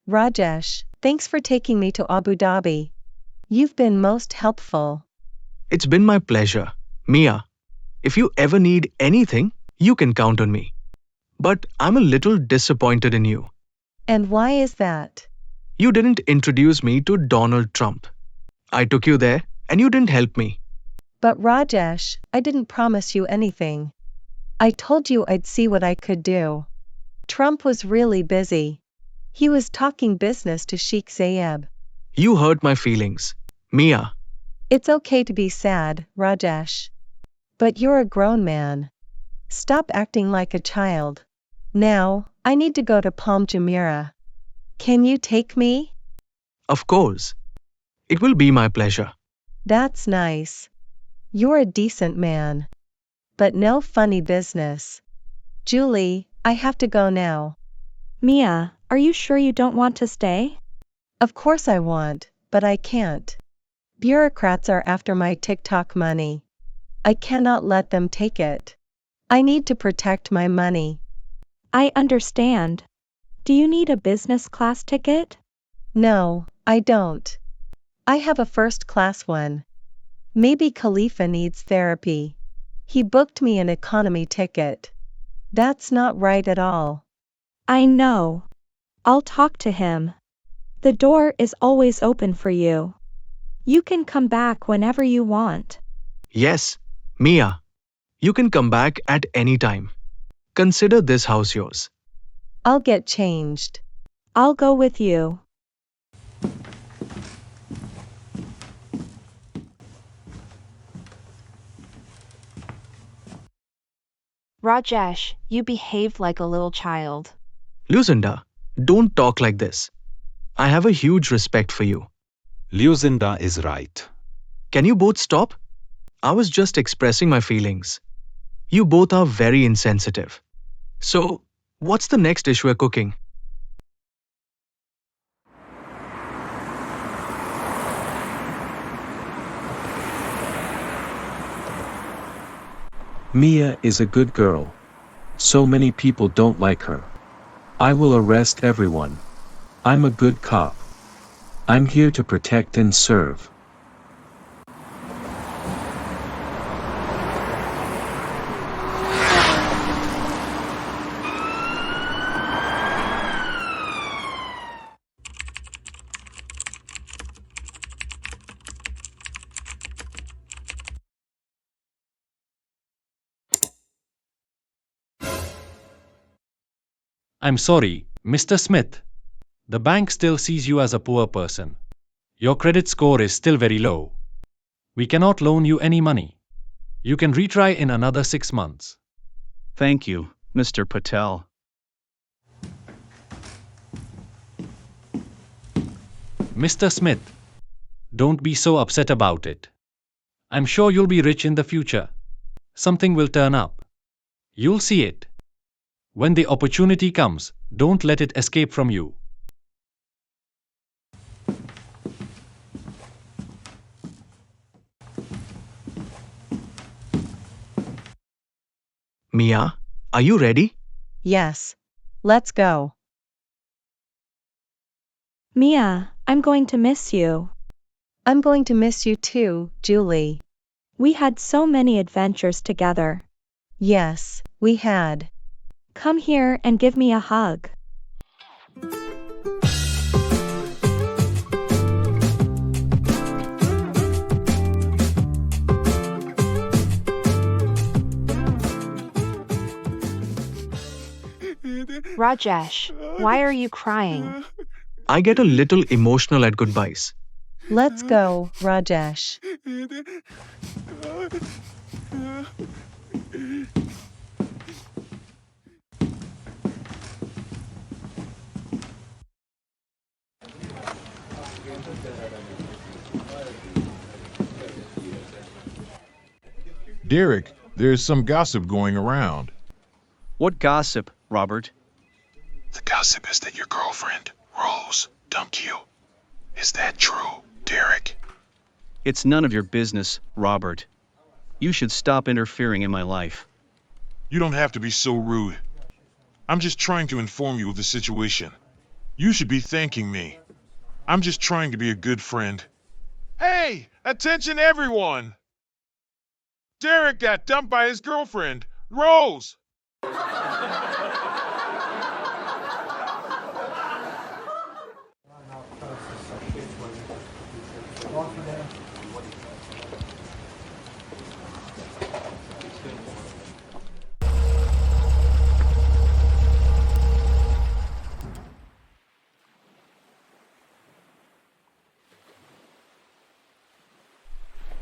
Rajesh, thanks for taking me to Abu Dhabi. You've been most helpful. It's been my pleasure. Mia, if you ever need anything, you can count on me. But I'm a little disappointed in you. And why is that? You didn't introduce me to Donald Trump. I took you there, and you didn't help me. But Rajesh, I didn't promise you anything. I told you I'd see what I could do. Trump was really busy. He was talking business to Sheikh Zayed. You hurt my feelings. Mia. It's okay to be sad, Rajesh. But you're a grown man. Stop acting like a child. Now, I need to go to Palm Jumeirah. Can you take me? Of course. It will be my pleasure. That's nice. You're a decent man. But no funny business. Julie, I have to go now. Mia, are you sure you don't want to stay? Of course I want, but I can't. Bureaucrats are after my TikTok money. I cannot let them take it. I need to protect my money. I understand. Do you need a business class ticket? No, I don't. I have a first class one. Maybe Khalifa needs therapy. He booked me an economy ticket. That's not right at all. I know. I'll talk to him. The door is always open for you. You can come back whenever you want. Yes, Mia. You can come back at any time. Consider this house yours. I'll get changed. I'll go with you. Rajesh, you behave like a little child. Lucinda, don't talk like this. I have a huge respect for you. Lucinda is right. Can you both stop? I was just expressing my feelings. You both are very insensitive. So, what's the next dish we're cooking? Mia is a good girl. So many people don't like her. I will arrest everyone. I'm a good cop. I'm here to protect and serve. I'm sorry, Mr. Smith. The bank still sees you as a poor person. Your credit score is still very low. We cannot loan you any money. You can retry in another 6 months. Thank you, Mr. Patel. Mr. Smith, don't be so upset about it. I'm sure you'll be rich in the future. Something will turn up. You'll see it. When the opportunity comes, don't let it escape from you. Mia, are you ready? Yes. Let's go. Mia, I'm going to miss you. I'm going to miss you too, Julie. We had so many adventures together. Yes, we had. Come here and give me a hug. Rajesh, why are you crying? I get a little emotional at goodbyes. Let's go, Rajesh. Derek, there's some gossip going around. What gossip, Robert? The gossip is that your girlfriend, Rose, dumped you. Is that true, Derek? It's none of your business, Robert. You should stop interfering in my life. You don't have to be so rude. I'm just trying to inform you of the situation. You should be thanking me. I'm just trying to be a good friend. Hey, attention everyone! Derek got dumped by his girlfriend, Rose.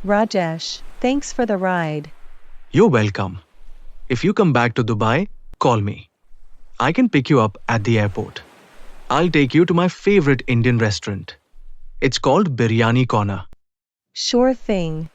Rajesh, thanks for the ride. You're welcome. If you come back to Dubai, call me. I can pick you up at the airport. I'll take you to my favorite Indian restaurant. It's called Biryani Corner. Sure thing.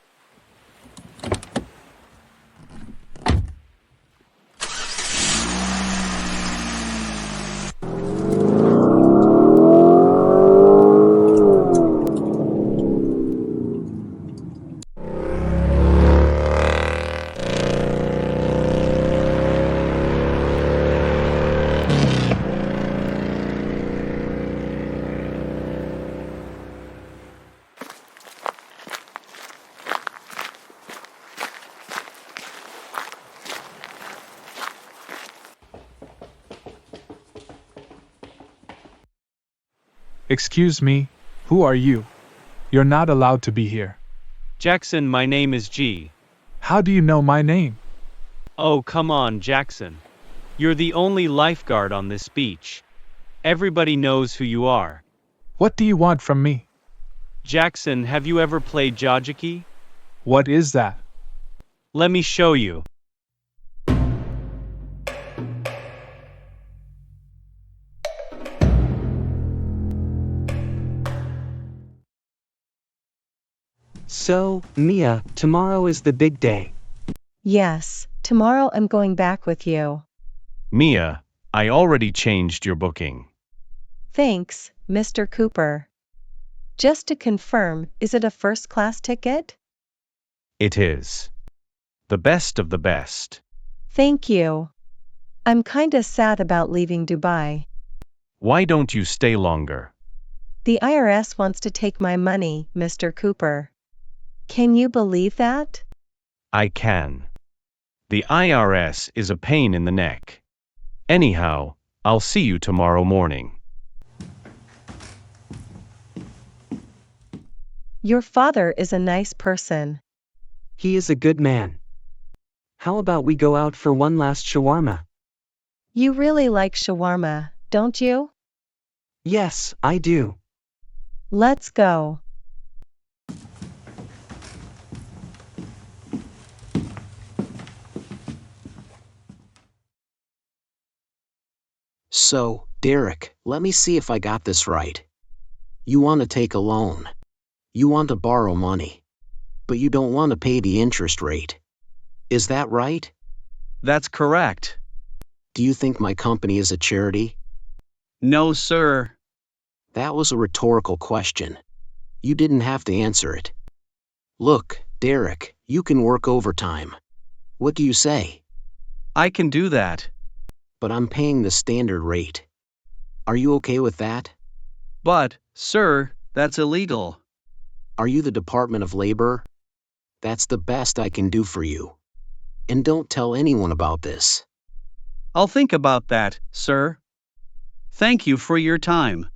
Excuse me, who are you? You're not allowed to be here. Jackson, my name is G. How do you know my name? Oh, come on, Jackson. You're the only lifeguard on this beach. Everybody knows who you are. What do you want from me? Jackson, have you ever played Jajaki? What is that? Let me show you. So, Mia, tomorrow is the big day. Yes, tomorrow I'm going back with you. Mia, I already changed your booking. Thanks, Mr. Cooper. Just to confirm, is it a first-class ticket? It is. The best of the best. Thank you. I'm kinda sad about leaving Dubai. Why don't you stay longer? The IRS wants to take my money, Mr. Cooper. Can you believe that? I can. The IRS is a pain in the neck. Anyhow, I'll see you tomorrow morning. Your father is a nice person. He is a good man. How about we go out for one last shawarma? You really like shawarma, don't you? Yes, I do. Let's go. So, Derek, let me see if I got this right. You want to take a loan. You want to borrow money. But you don't want to pay the interest rate. Is that right? That's correct. Do you think my company is a charity? No, sir. That was a rhetorical question. You didn't have to answer it. Look, Derek, you can work overtime. What do you say? I can do that. But I'm paying the standard rate. Are you okay with that? But, sir, that's illegal. Are you the Department of Labor? That's the best I can do for you. And don't tell anyone about this. I'll think about that, sir. Thank you for your time.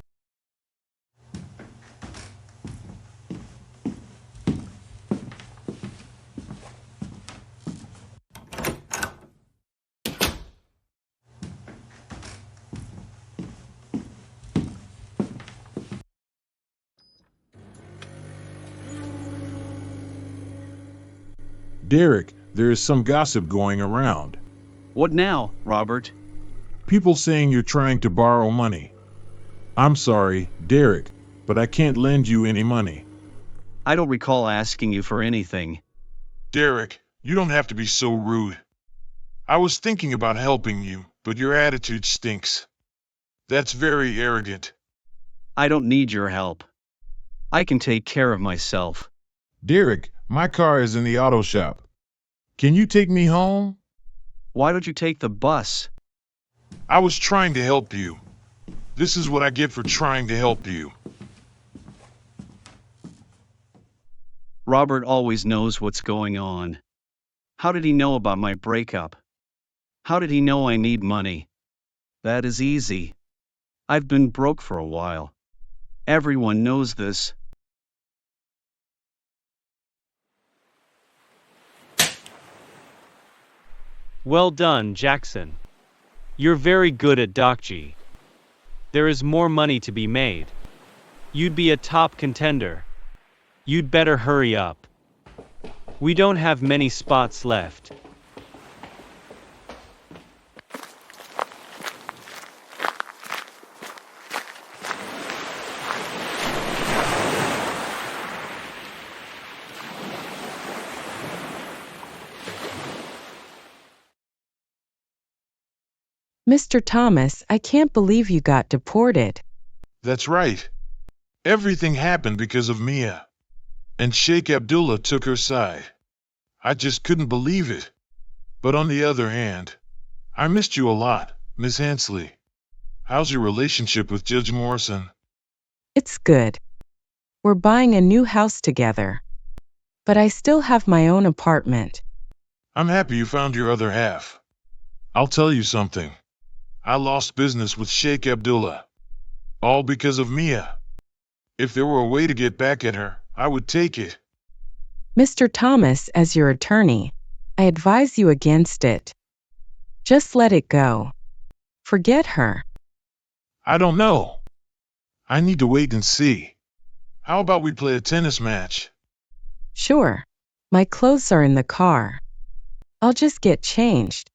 Derek, there is some gossip going around. What now, Robert? People saying you're trying to borrow money. I'm sorry, Derek, but I can't lend you any money. I don't recall asking you for anything. Derek, you don't have to be so rude. I was thinking about helping you, but your attitude stinks. That's very arrogant. I don't need your help. I can take care of myself. Derek, my car is in the auto shop. Can you take me home? Why don't you take the bus? I was trying to help you. This is what I get for trying to help you. Robert always knows what's going on. How did he know about my breakup? How did he know I need money? That is easy. I've been broke for a while. Everyone knows this. Well done, Jackson. You're very good at Dokji. There is more money to be made. You'd be a top contender. You'd better hurry up. We don't have many spots left. Mr. Thomas, I can't believe you got deported. That's right. Everything happened because of Mia. And Sheikh Abdullah took her side. I just couldn't believe it. But on the other hand, I missed you a lot, Miss Hensley. How's your relationship with Judge Morrison? It's good. We're buying a new house together. But I still have my own apartment. I'm happy you found your other half. I'll tell you something. I lost business with Sheikh Abdullah. All because of Mia. If there were a way to get back at her, I would take it. Mr. Thomas, as your attorney, I advise you against it. Just let it go. Forget her. I don't know. I need to wait and see. How about we play a tennis match? Sure. My clothes are in the car. I'll just get changed.